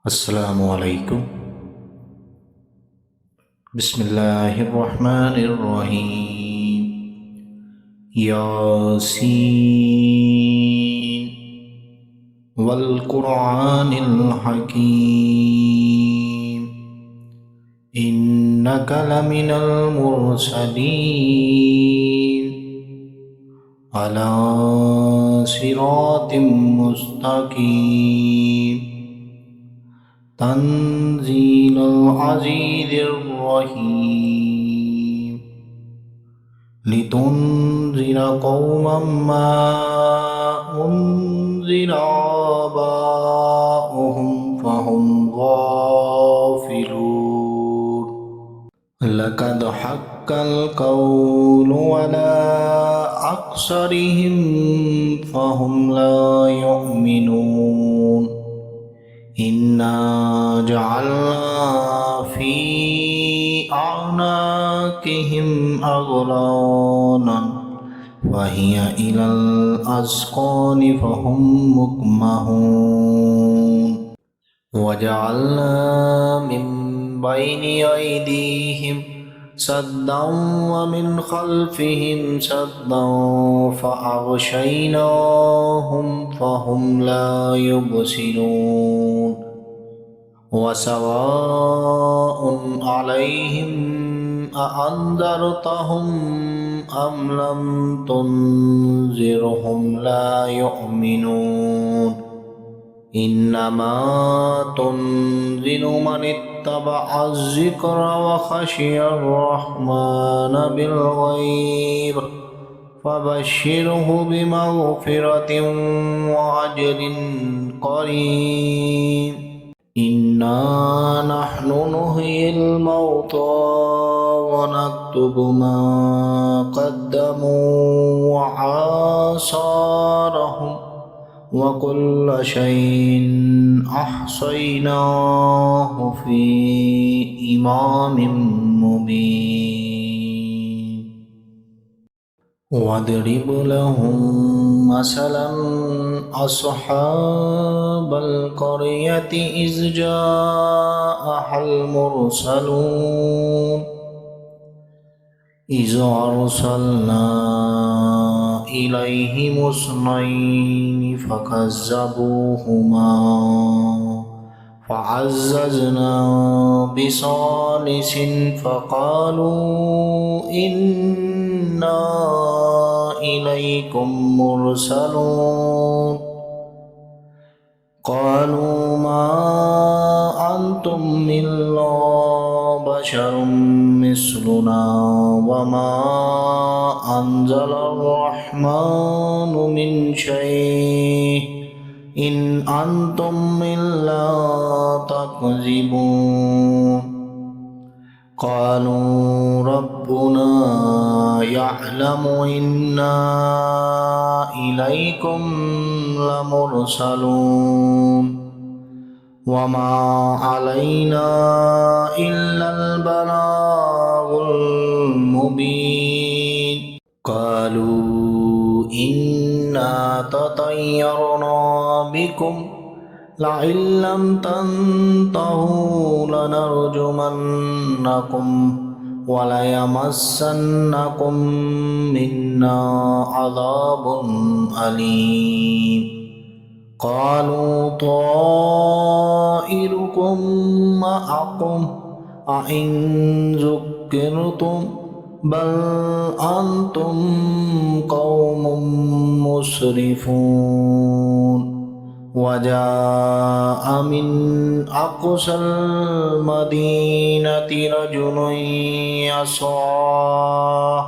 السلام عليكم. بسم الله الرحمن الرحيم. ياسين والقرآن الحكيم إنك لمن المرسلين على صراط مستقيم تنزيل العزيز الرحيم لتنذر قوما ما أنذر آباؤهم فهم غافلون لقد حق القول على أكثرهم فهم لا يؤمنون إنا جعلنا في أعناقهم أغلالا وهي إلى الأذقان فهم مقمحون وجعلنا من بين أيديهم سدا ومن خلفهم سدا فأغشيناهم فهم لا يبصرون وسواء عليهم أأنذرتهم أم لم تنذرهم لا يؤمنون إنما تنذر من اتبع الذكر وخشي الرحمن بالغيب فبشره بمغفرة وأجر قريب إنا نحن نحيي الموتى ونكتب ما قدموا وآثارهم وكل شيء أحصيناه في إمام مبين واضرب لهم مثلا أصحاب القرية إذ جاءها المرسلون إذ أرسلنا إليهم اثنين فكذبوهما فعززنا بثالث فقالوا إنا إليكم مرسلون قالوا ما أنتم إلا بشر مثلنا وما أنزل الرحمن من شيء إن أنتم إلا تكذبون قالوا ربنا يعلم إنا إليكم لمرسلون وما علينا إلا البلاغ المبين قالوا إنا تطيرنا بكم لئن لم تنتهوا لنرجمنكم وليمسنكم منا عذاب أليم قالوا طائركم معكم أئن ذكرتم بل أنتم قوم مسرفون وجاء من أقصى المدينة رجل يسعى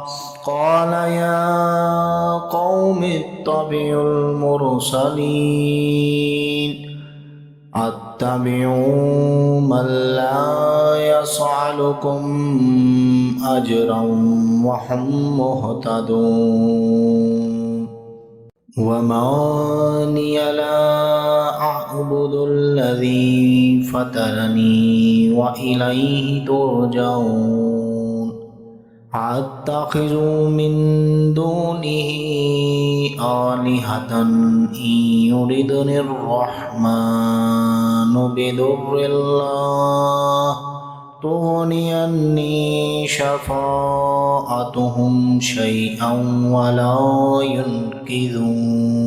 قال يا قوم اتبعوا المرسلين اتبعوا من لا يسألكم أجرا وهم مهتدون وما لي لا أعبد الذي فطرني وإليه ترجعون أتخذ من دونه آلهة إن يردني الرحمن بضر الله تغني عني شفاعتهم شيئا ولا ينقذون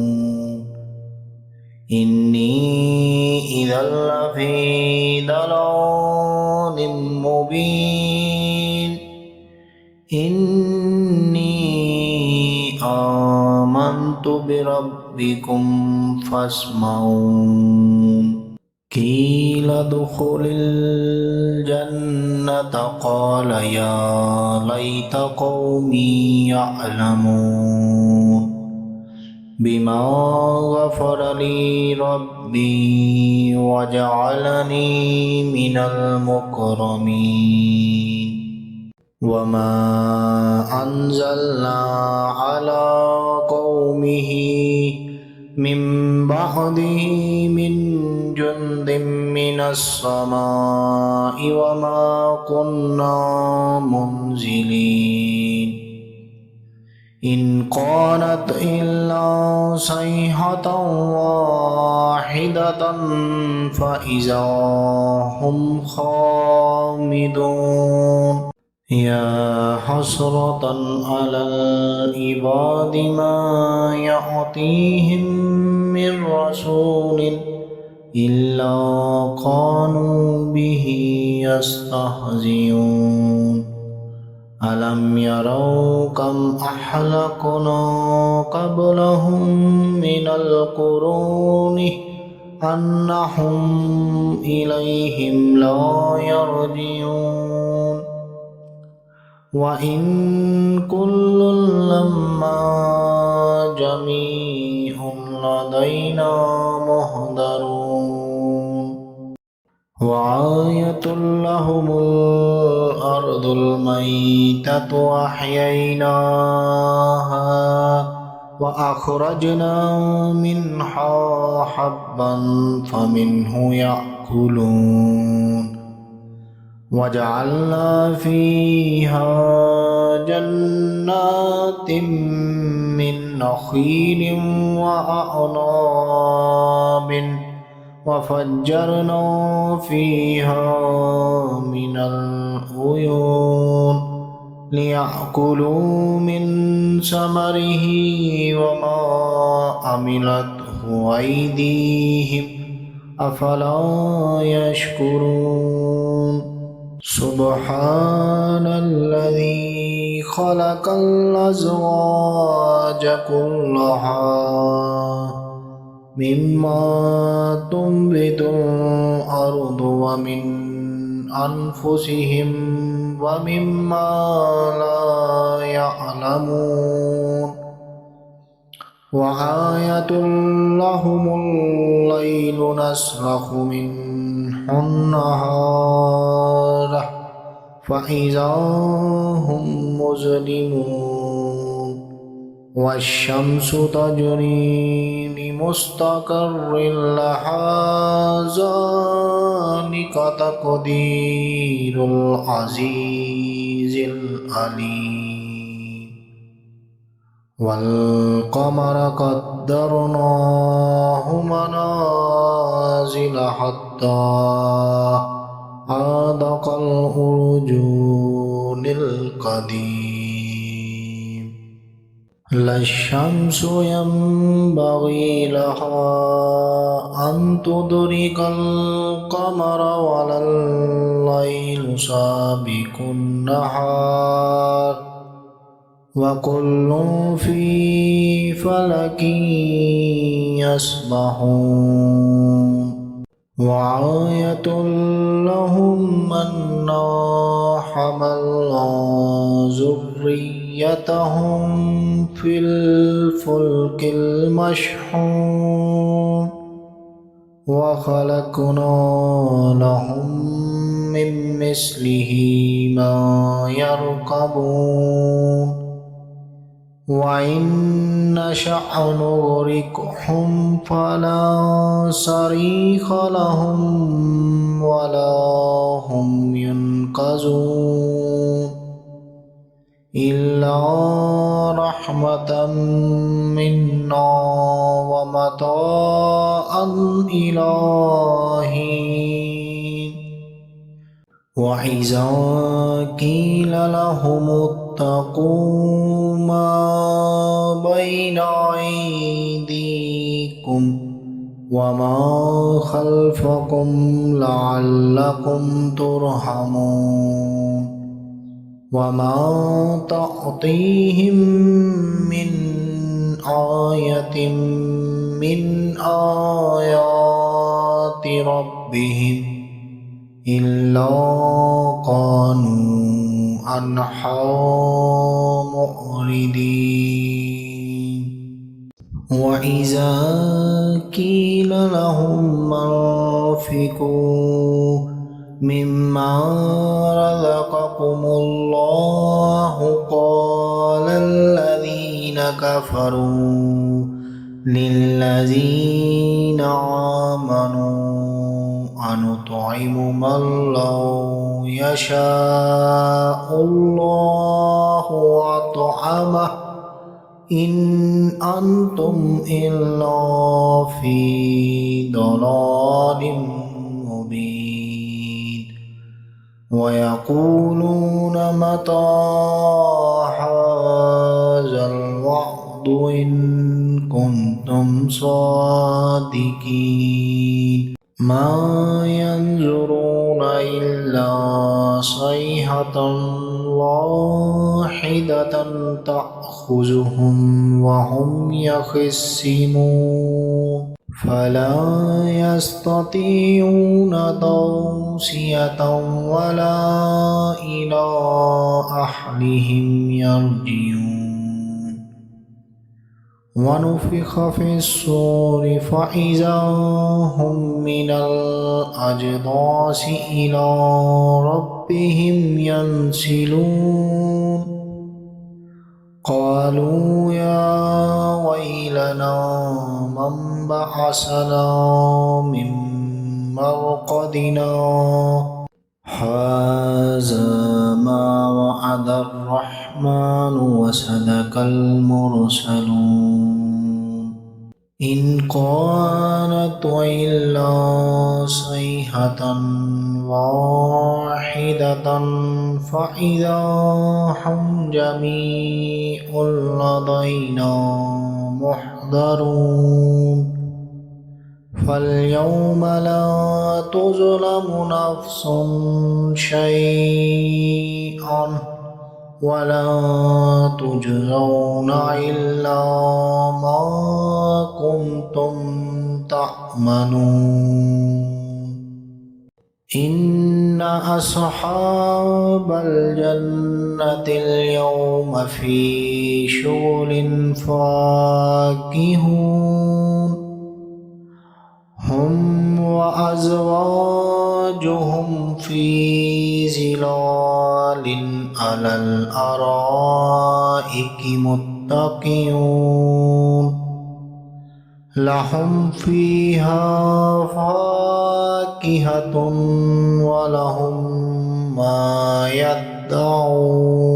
إني إذا لفي ضلال مبين إني آمنت بربكم فاسمعون قيل ادخل الجنة قال يا ليت قومي يعلمون بما غفر لي ربي وجعلني من المكرمين وما أنزلنا على قومه من بعده من جند من السماء وما كنا منزلين إن كانت إلا صيحة واحدة فإذا هم خامدون يا حسرة على العباد ما يأتيهم من رسول إلا كانوا به يستهزئون ألم يروا كم أهلكنا قبلهم من القرون أنهم إليهم لا يرجعون وإن كل لما جميع لدينا محضرون وآية لهم الأرض الميتة أحييناها وأخرجنا منها حبا فمنه يأكلون وجعلنا فيها جنات من نخيل وأعناب وفجرنا فيها من العيون ليأكلوا من ثمره وما عملته أيديهم أفلا يشكرون سبحان الذي خلق الأزواج كلها مما تنبت الأرض ومن أنفسهم ومما لا يعلمون وآية لهم الليل نسلخ منه النهار فإذا هم مظلمون والشمس تجري لمستقر لها ذلك تقدير العزيز العليم والقمر قدرناه منازل حتى عاد كالعرجون القديم لا الشمس ينبغي لها أن تدرك القمر ولا الليل سابق النهار وكل في فلك يسبحون وآية لهم أنا حملنا ذريتهم في الفلك المشحون وخلقنا لهم من مثله ما يركبون وإن نشأ نغرقهم فلا صريخ لهم ولا هم ينقذون إلا رحمة منا ومتاعا إلهين وإذا قيل لهم اتقوا ما بين أيديكم وما خلفكم لعلكم ترحمون وما تأتيهم من آية من آيات ربهم إلا كانوا عنها معرضين وإذا قيل لهم أنفقوا مما رزقكم الله قال الذين كفروا للذين آمنوا أنطعم من لو يشاء الله أطعمه إن أنتم إلا في ضلال مبين ويقولون متى هذا الوعد إن كنتم صادقين ما ينظرون إلا صيحة واحدة تأخذهم وهم يخصمون فلا يستطيعون توصية ولا إلى أهلهم يرجعون ونفخ في الصور فإذا هم من الأجداث إلى ربهم ينسلون قالوا يا ويلنا من بعثنا من مرقدنا هذا ما وعد الرحمن وصدق المرسلون إن كانت إلا صيحة واحدة فإذا هم جميع لدينا محضرون فاليوم لا تظلم نفس شيئا ولا تجزون إلا ما كنتم تعملون إن أصحاب الجنة اليوم في شغل فاكهون هم وأزواجهم في ظلال على الأرائك متكئون لهم فيها فاكهة ولهم ما يدعون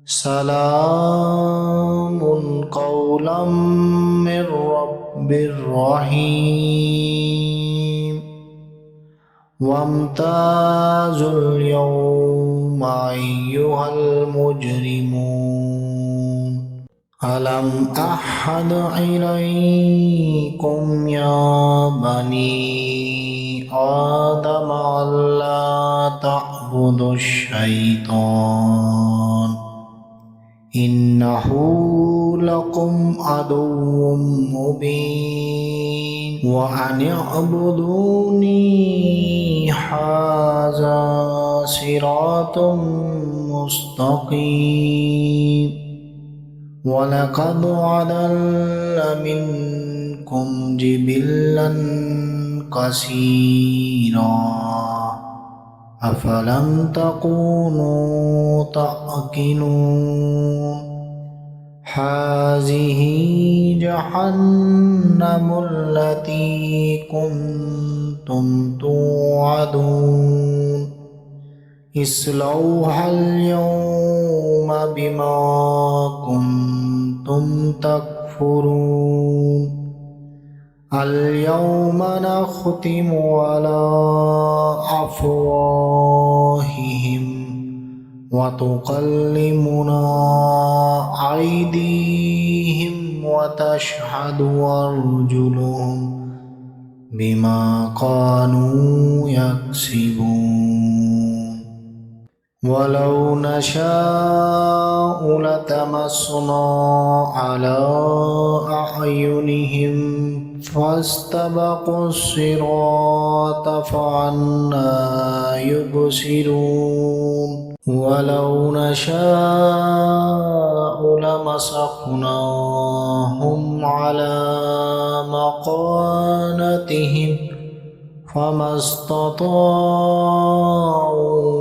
سلام قولا من رب رحيم وامتازوا اليوم أيها المجرمون ألم أحد إليكم يا بني آدم ألا تعبدوا الشيطان إنه لكم عدو مبين وأن اعبدوني هذا صراط مستقيم ولقد أضل منكم جبلا كثيرا أفلم تكونوا تعقلون هذه جهنم التي كنتم توعدون اصلوها اليوم بما كنتم تكفرون اليوم نختم على أفواههم وتكلمنا أيديهم وتشهد أرجلهم بما كانوا يكسبون ولو نشاء لطمسنا على أعينهم فاستبقوا الصراط فأنى يبصرون ولو نشاء لمسخناهم على مكانتهم فما استطاعوا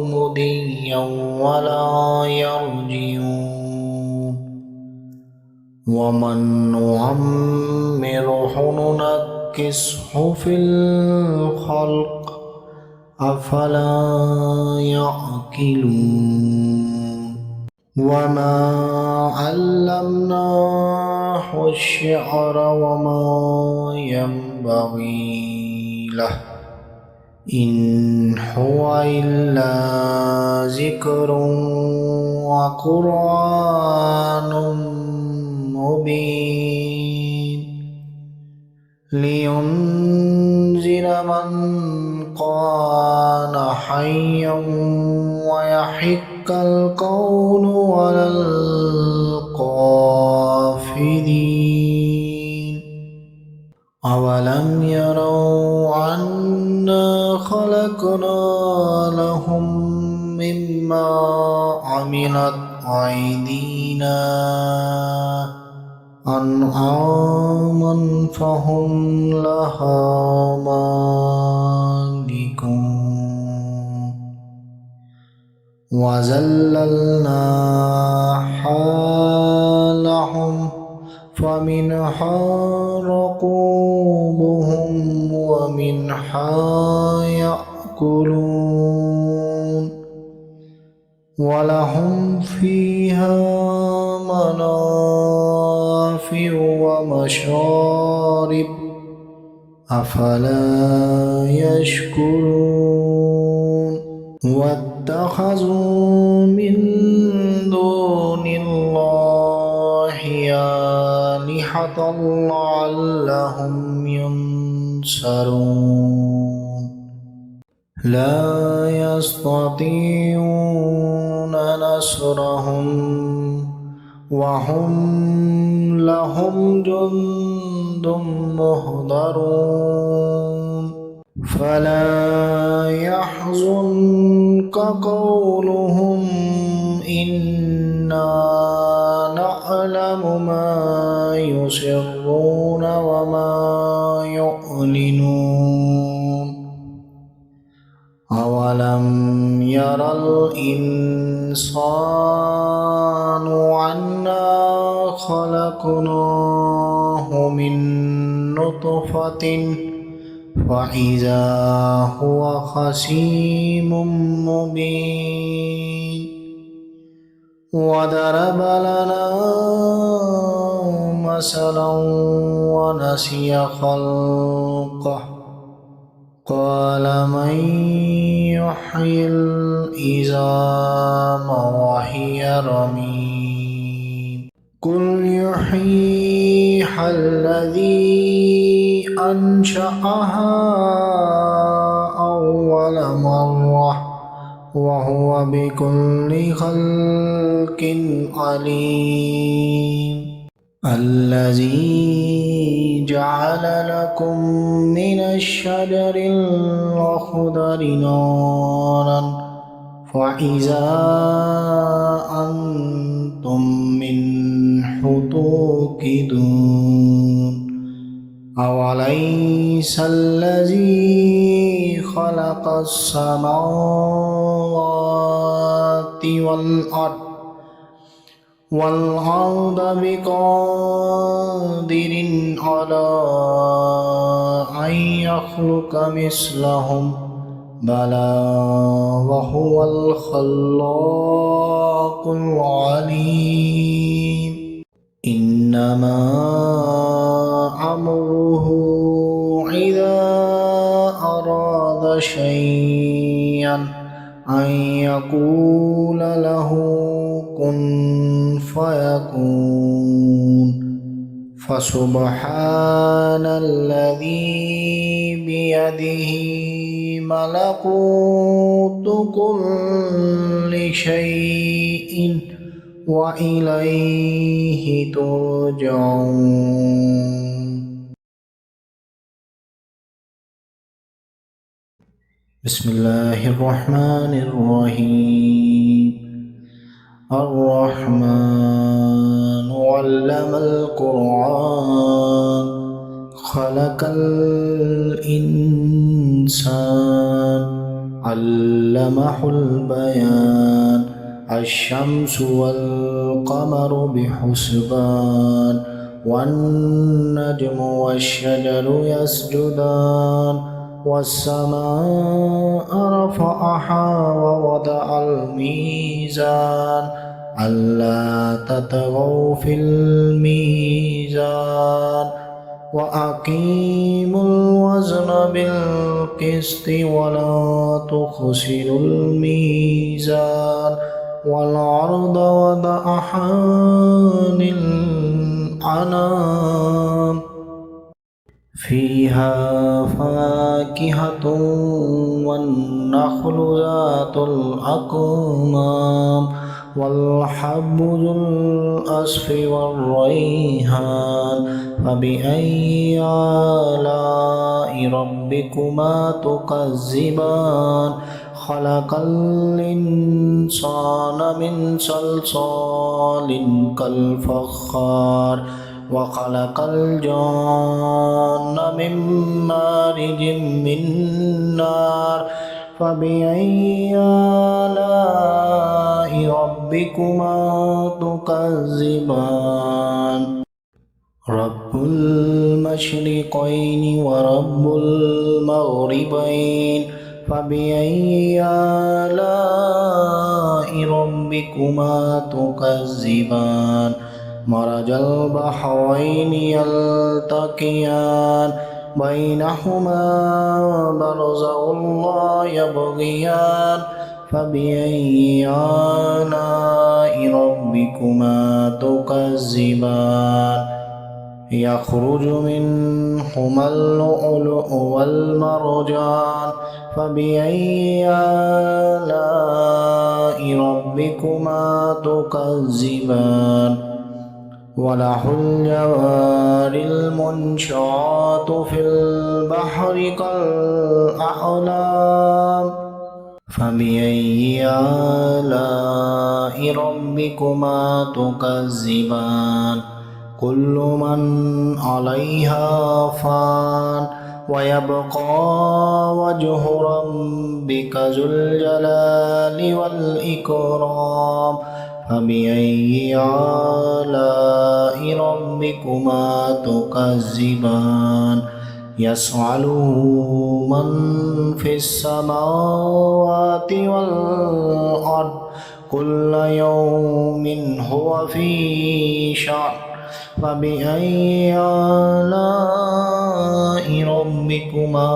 مضيا ولا يرجعون ومن نعمره ننكسه في الخلق أفلا يعقلون وما علمناه الشعر وما ينبغي له إن هو إلا ذكر وقرآن مبين لينذر من كان حيا ويحق القول على الكافرين أولم يروا أنا خلقنا لهم مما عملت أيدينا أنعاما فهم لها مالكون وذللناها لهم فمنها ركوبهم ومنها يأكلون ولهم فيها منافع ومشارب أفلا يشكرون واتخذوا من دون الله آلهة لعلهم ينصرون لا يستطيعون نصرهم وهم لهم جند مهضرون فلا يحزنك قولهم إنا نعلم ما يسرون وما يعلنون أولم ير الإنسان أنا خلقناه من نطفة فإذا هو خصيم مبين وضرب لنا مثلا ونسي خلقه قال من يحيي العظام وهي رميم قل يحييها الذي أنشأها أول مرة وهو بكل خلق عليم الذي جعل لكم من الشجر الأخضر نارا فإذا أنتم منه توقدون أوليس الذي خلق السماوات والأرض بقادر على أن يخلق مثلهم بلى وهو الخلاق العليم إنما أمره أراد شيئا أن يقول له كن فيكون فسبحان الذي بيده ملكوت كل شيء وإليه ترجعون. بسم الله الرحمن الرحيم. الرحمن علم القرآن خلق الإنسان علمه البيان الشمس والقمر بحسبان والنجم والشجر يسجدان والسماء رفعها ووضع الميزان ألا تطغوا في الميزان وأقيموا الوزن بالقسط ولا تخسروا الميزان والأرض وضعها للأنام فيها فاكهة والنخل ذات الأكمام والحب ذو الأصف والريحان فبأي آلاء ربكما تكذبان خلق الإنسان من صلصال كالفخار وخلق الجن من مارج من نار فبأي آلاء ربكما تكذبان رب المشرقين ورب المغربين فبأي آلاء ربكما تكذبان مرج البحرين يلتقيان بينهما برزخ لا يبغيان فبأي آلاء ربكما تكذبان يخرج منهما اللؤلؤ والمرجان فبأي آلاء ربكما تكذبان وله الجوار المنشآت في البحر كالأعلام فبأي آلاء ربكما تكذبان كل من عليها فان ويبقى وجه ربك ذو الجلال والإكرام فبأي آلاء ربكما تكذبان يسأله من في السماوات والأرض كل يوم هو في شأن فبأي آلاء ربكما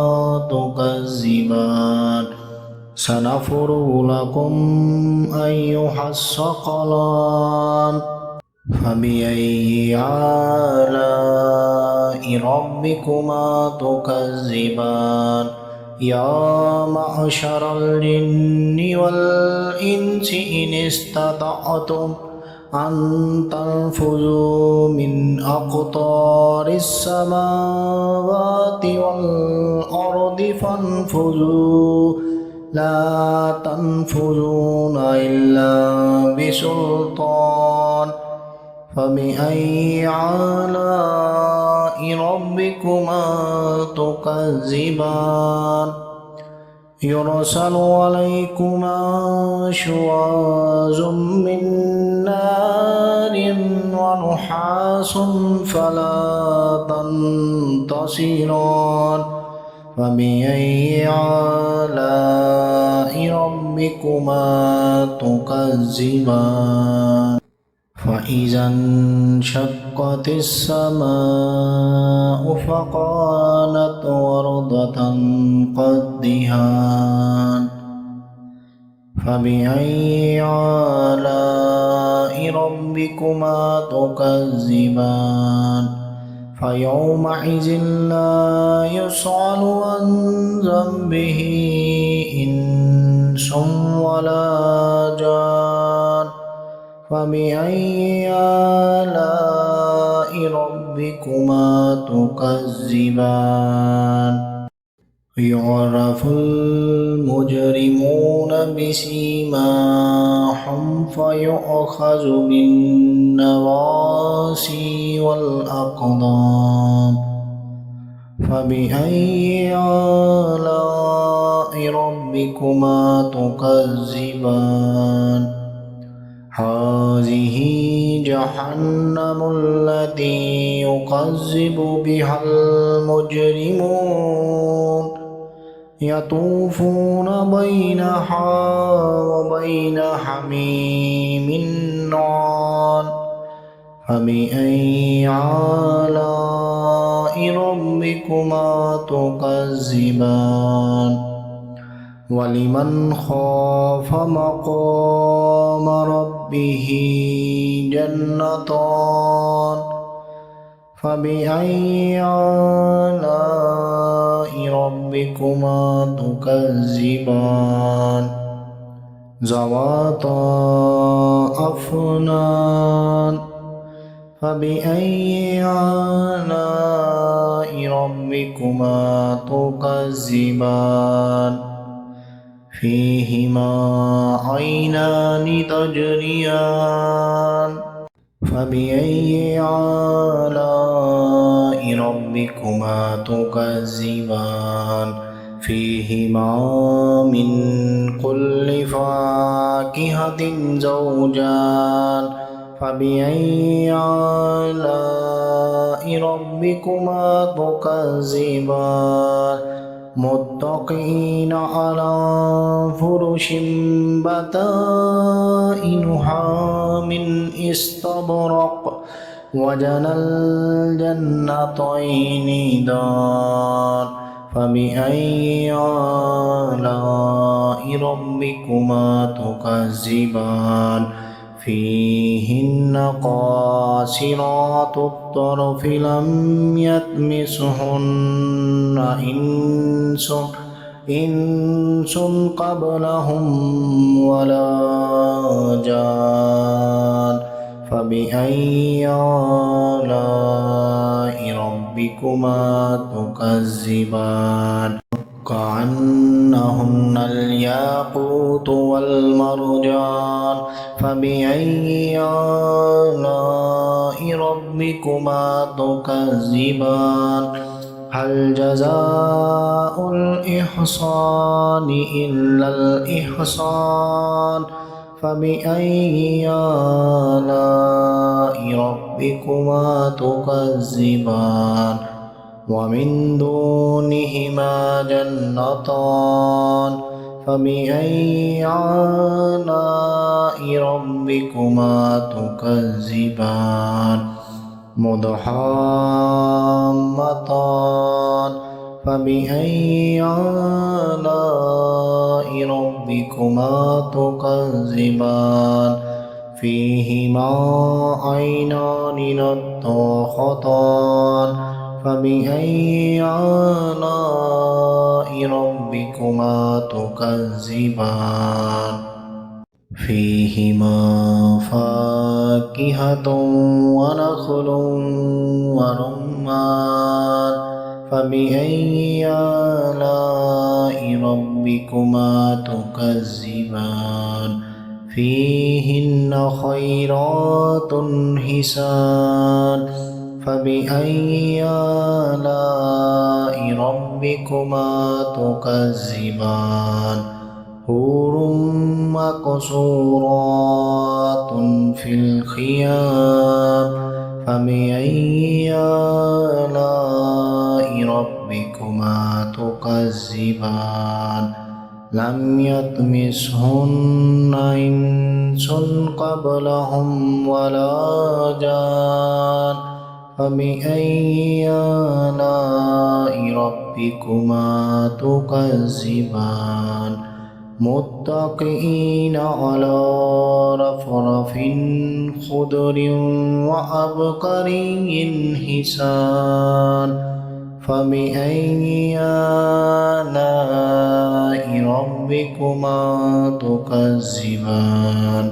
تكذبان سنفرغ لكم أيها الثقلان فبأي آلاء ربكما تكذبان يا معشر الجن والإنس إن استطعتم أن تنفذوا من أقطار السماوات والأرض فانفذوا لا تنفذون إلا بسلطان فبأي آلاء ربكما تكذبان يرسل عليكما شواظ من نار ونحاس فلا تنتصران فبأي آلاء ربكما تكذبان فإذا انشقت السماء فقالت وردة كالدهان فبأي آلاء ربكما تكذبان فيومئذ لا يسأل عن ذنبه إنس ولا جان فبأي آلاء ربكما تكذبان يعرف المجرمون بسيماهم فيؤخذ بالنواصي والأقدام فبأي آلاء ربكما تكذبان هذه جهنم التي يكذب بها المجرمون يطوفون بينها وبين حميم نان فبأي آلاء ربكما تكذبان ولمن خاف مقام ربه جنتان فبأي آلاء ربكما تكذبان ذواتا أفنان فبأي آلاء ربكما تكذبان فيهما عينان تجريان فبأي آلاء ربكما تكذبان فيهما من كل فاكهة زوجان فبأي آلاء ربكما تكذبان متكئين على فرش بطائنها من استبرق وجنى الجنتين دان فبأي آلاء ربكما تكذبان فيهن قاصرات الطرف لم يطمثهن إنس قبلهم ولا جان فبأي آلاء ربكما تكذبان كأنهن الياقوت والمرجان فبأي آلاء ربكما تكذبان هل جزاء الإحسان إلا الإحسان فبأي آلاء ربكما تكذبان ومن دونهما جنتان فبأي آلاء ربكما تكذبان مدحامتان فبأي آلاء ربكما تكذبان فيهما عينان نضاختان فبأي آلاء ربكما تكذبان فيهما فاكهة ونخل ورمان فبأي آلاء ربكما تكذبان فيهن خيرات حسان فبأي آلاء ربكما تكذبان حور مقصورات في الخيام فبأي آلاء ربكما تكذبان لم يطمثهن إنس قبلهم ولا جان فبأي آلاء ربكما تكذبان متكئين على رفرف خضر وعبقري حسان فبأي آلاء ربكما تكذبان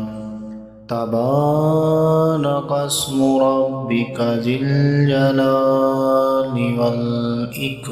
تبارك اسم ربك ذي الجلال والإكرام.